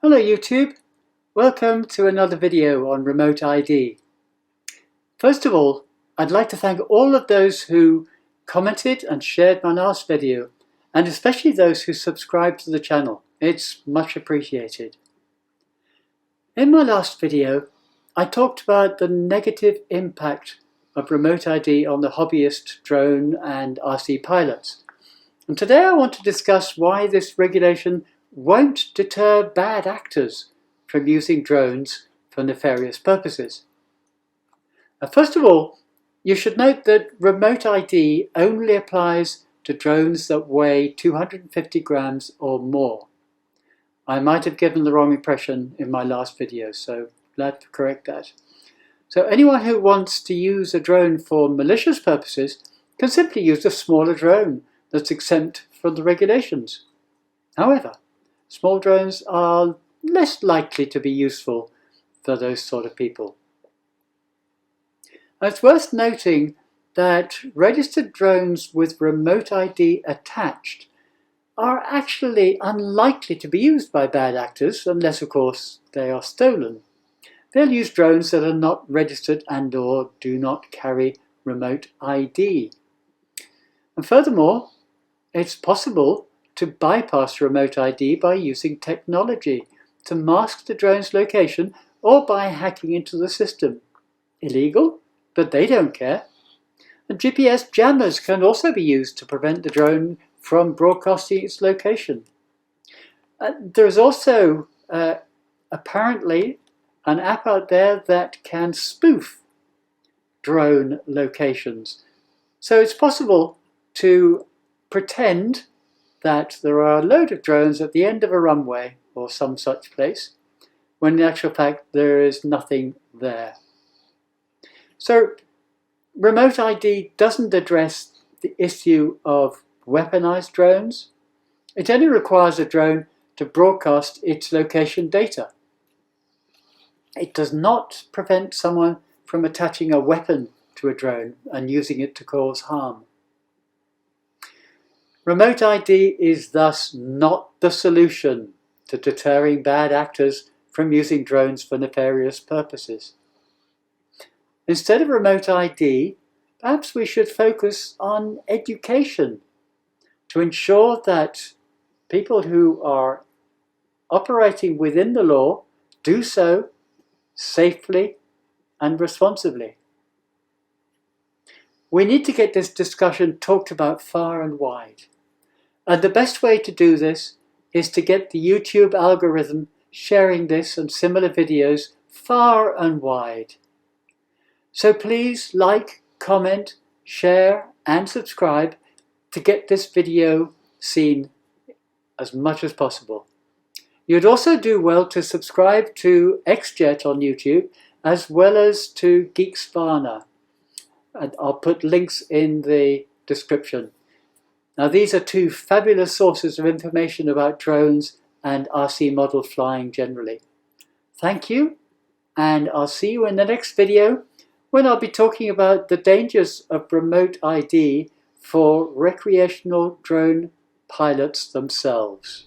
Hello YouTube, welcome to another video on remote ID. First of all, I'd like to thank all of those who commented and shared my last video, and especially those who subscribed to the channel. It's much appreciated. In my last video, I talked about the negative impact of remote ID on the hobbyist drone and RC pilots. And today I want to discuss why this regulation won't deter bad actors from using drones for nefarious purposes. First of all, you should note that remote ID only applies to drones that weigh 250 grams or more. I might have given the wrong impression in my last video, so glad to correct that. So anyone who wants to use a drone for malicious purposes can simply use a smaller drone that's exempt from the regulations. However, small drones are less likely to be useful for those sort of people. It's worth noting that registered drones with remote ID attached are actually unlikely to be used by bad actors unless, of course, they are stolen. They'll use drones that are not registered and/or do not carry remote ID. And furthermore, it's possible to bypass remote ID by using technology to mask the drone's location or by hacking into the system. Illegal, but they don't care. And GPS jammers can also be used to prevent the drone from broadcasting its location. There's also apparently an app out there that can spoof drone locations. So it's possible to pretend that there are a load of drones at the end of a runway or some such place, when in actual fact there is nothing there. So remote ID doesn't address the issue of weaponized drones. It only requires a drone to broadcast its location data. It does not prevent someone from attaching a weapon to a drone and using it to cause harm. Remote ID is thus not the solution to deterring bad actors from using drones for nefarious purposes. Instead of remote ID, perhaps we should focus on education to ensure that people who are operating within the law do so safely and responsibly. We need to get this discussion talked about far and wide. And the best way to do this is to get the YouTube algorithm sharing this and similar videos far and wide. So please like, comment, share and subscribe to get this video seen as much as possible. You'd also do well to subscribe to XJet on YouTube as well as to Geekspana. And I'll put links in the description. Now these are two fabulous sources of information about drones and RC model flying generally. Thank you, and I'll see you in the next video when I'll be talking about the dangers of remote ID for recreational drone pilots themselves.